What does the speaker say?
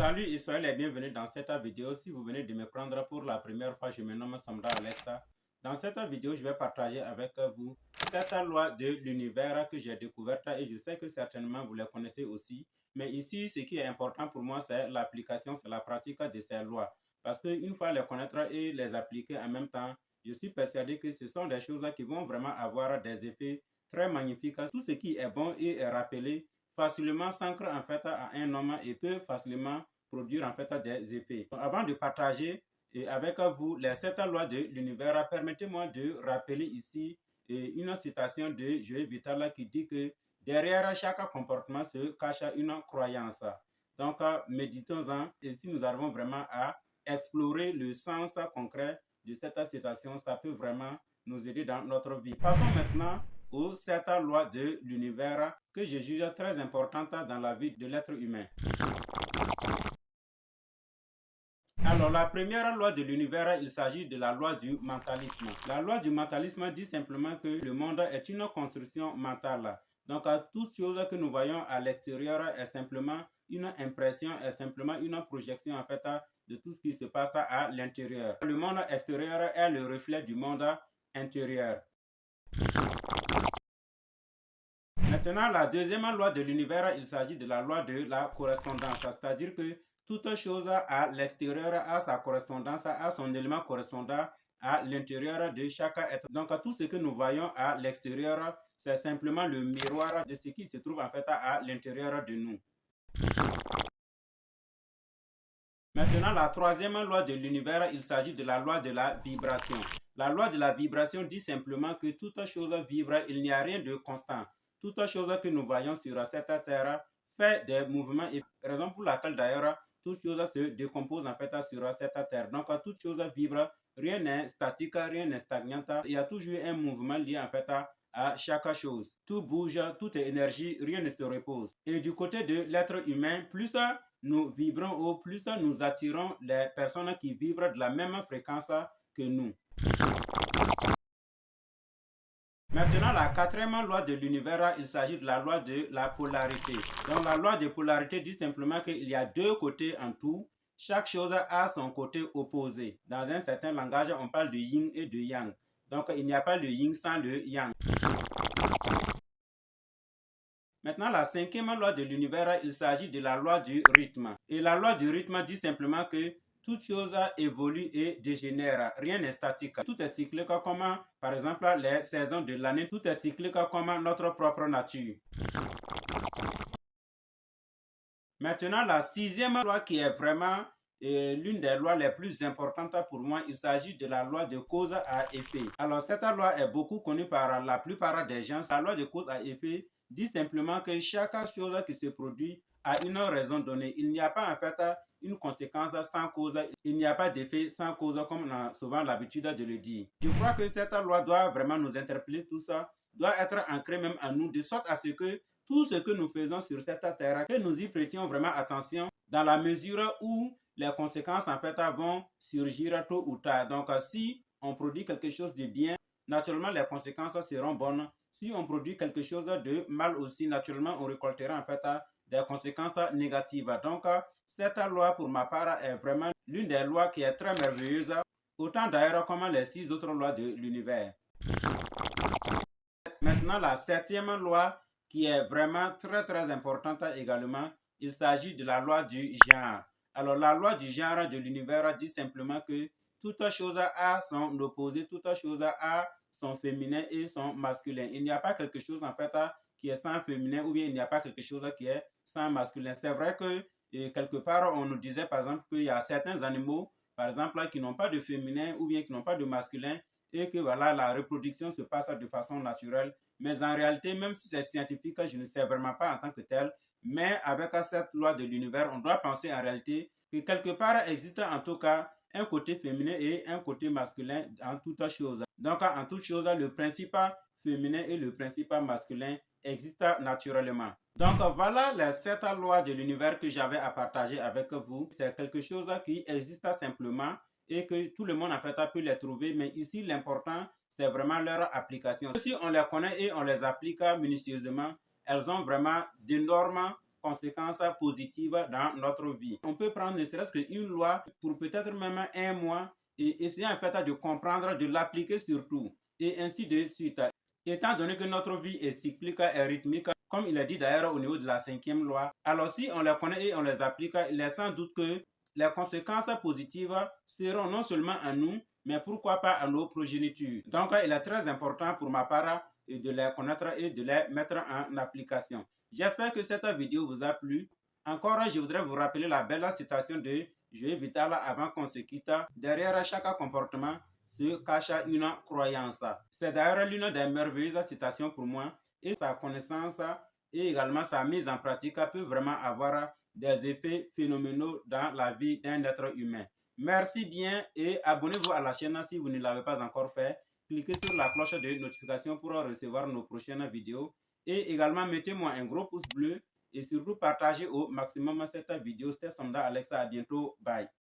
Salut et soyez les bienvenus dans cette vidéo. Si vous venez de me prendre pour la première fois, je me nomme Samra Alexa. Dans cette vidéo, je vais partager avec vous cette loi de l'univers que j'ai découverte et je sais que certainement vous les connaissez aussi. Mais ici, ce qui est important pour moi, c'est l'application, c'est la pratique de ces lois. Parce qu'une fois les connaître et les appliquer en même temps, je suis persuadé que ce sont des choses qui vont vraiment avoir des effets très magnifiques. Tout ce qui est bon et est rappelé facilement s'ancre en fait à un homme et peut facilement produire en fait des effets. Avant de partager avec vous les 7 lois de l'univers, permettez-moi de rappeler ici une citation de Joe Vitale qui dit que derrière chaque comportement se cache une croyance. Donc, méditons-en et si nous arrivons vraiment à explorer le sens concret de cette citation, ça peut vraiment nous aider dans notre vie. Passons maintenant aux 7 lois de l'univers que je juge très importantes dans la vie de l'être humain. Alors, la première loi de l'univers, il s'agit de la loi du mentalisme. La loi du mentalisme dit simplement que le monde est une construction mentale. Donc, toute chose que nous voyons à l'extérieur est simplement une impression, est simplement une projection en fait de tout ce qui se passe à l'intérieur. Le monde extérieur est le reflet du monde intérieur. Maintenant, la deuxième loi de l'univers, il s'agit de la loi de la correspondance, c'est-à-dire que toute chose à l'extérieur a sa correspondance, a son élément correspondant à l'intérieur de chaque être. Donc, tout ce que nous voyons à l'extérieur, c'est simplement le miroir de ce qui se trouve en fait à l'intérieur de nous. Maintenant, la troisième loi de l'univers, il s'agit de la loi de la vibration. La loi de la vibration dit simplement que toute chose vibre, il n'y a rien de constant. Toute chose que nous voyons sur cette terre fait des mouvements et raison pour laquelle d'ailleurs toute chose se décompose en fait sur cette terre. Donc toute chose vibre, rien n'est statique, rien n'est stagnant. Il y a toujours un mouvement lié en fait à chaque chose. Tout bouge, tout est énergie, rien ne se repose. Et du côté de l'être humain, plus nous vibrons haut, plus nous attirons les personnes qui vibrent de la même fréquence que nous. Maintenant, la quatrième loi de l'univers, il s'agit de la loi de la polarité. Donc, la loi de polarité dit simplement qu'il y a deux côtés en tout. Chaque chose a son côté opposé. Dans un certain langage, on parle de yin et de yang. Donc, il n'y a pas le yin sans le yang. Maintenant, la cinquième loi de l'univers, il s'agit de la loi du rythme. Et la loi du rythme dit simplement que toute chose évolue et dégénère. Rien n'est statique. Tout est cyclique comme, par exemple, les saisons de l'année. Tout est cyclique comme notre propre nature. Maintenant, la sixième loi qui est vraiment l'une des lois les plus importantes pour moi, il s'agit de la loi de cause à effet. Alors, cette loi est beaucoup connue par la plupart des gens. La loi de cause à effet dit simplement que chaque chose qui se produit a une raison donnée. Il n'y a pas en fait une conséquence sans cause. Il n'y a pas d'effet sans cause comme on a souvent l'habitude de le dire. Je crois que cette loi doit vraiment nous interpeller, tout ça doit être ancré même en nous de sorte à ce que tout ce que nous faisons sur cette terre, que nous y prêtions vraiment attention dans la mesure où les conséquences en fait vont surgir tôt ou tard. Donc si on produit quelque chose de bien, naturellement les conséquences seront bonnes. Si on produit quelque chose de mal aussi, naturellement on récoltera en fait des conséquences négatives. Donc cette loi pour ma part est vraiment l'une des lois qui est très merveilleuse, autant d'ailleurs comme les 6 autres lois de l'univers. Maintenant, la septième loi qui est vraiment très importante également, il s'agit de la loi du genre. Alors, la loi du genre de l'univers dit simplement que toute chose a son opposé, toute chose a son féminin et son masculin. Il n'y a pas quelque chose en fait qui est sans féminin ou bien il n'y a pas quelque chose qui est sans masculin. C'est vrai que quelque part, on nous disait par exemple qu'il y a certains animaux, par exemple, qui n'ont pas de féminin ou bien qui n'ont pas de masculin et que voilà, la reproduction se passe de façon naturelle. Mais en réalité, même si c'est scientifique, je ne sais vraiment pas en tant que tel, mais avec cette loi de l'univers, on doit penser en réalité que quelque part existe en tout cas un côté féminin et un côté masculin en toute chose. Donc, en toute chose, le principe féminin et le principe masculin existent naturellement. Donc, voilà les 7 lois de l'univers que j'avais à partager avec vous. C'est quelque chose qui existe simplement et que tout le monde en fait peut les trouver, mais ici l'important c'est vraiment leur application. Si on les connaît et on les applique minutieusement, elles ont vraiment d'énormes conséquences positives dans notre vie. On peut prendre ne serait-ce qu'une loi pour peut-être même un mois et essayer en fait de comprendre, de l'appliquer surtout, et ainsi de suite. Étant donné que notre vie est cyclique et rythmique, comme il est dit d'ailleurs au niveau de la 5e loi, alors si on les connaît et on les applique, il est sans doute que les conséquences positives seront non seulement à nous, mais pourquoi pas à nos progénitures. Donc, il est très important pour ma part de les connaître et de les mettre en application. J'espère que cette vidéo vous a plu. Encore, je voudrais vous rappeler la belle citation de Joël Vital avant qu'on se quitte. Derrière chaque comportement se cache une croyance. C'est d'ailleurs l'une des merveilleuses citations pour moi, et sa connaissance et également sa mise en pratique peut vraiment avoir des effets phénoménaux dans la vie d'un être humain. Merci bien et abonnez-vous à la chaîne si vous ne l'avez pas encore fait. Cliquez sur la cloche de notification pour recevoir nos prochaines vidéos. Et également, mettez-moi un gros pouce bleu et surtout partagez au maximum cette vidéo. C'était Sonda Alexa. À bientôt. Bye.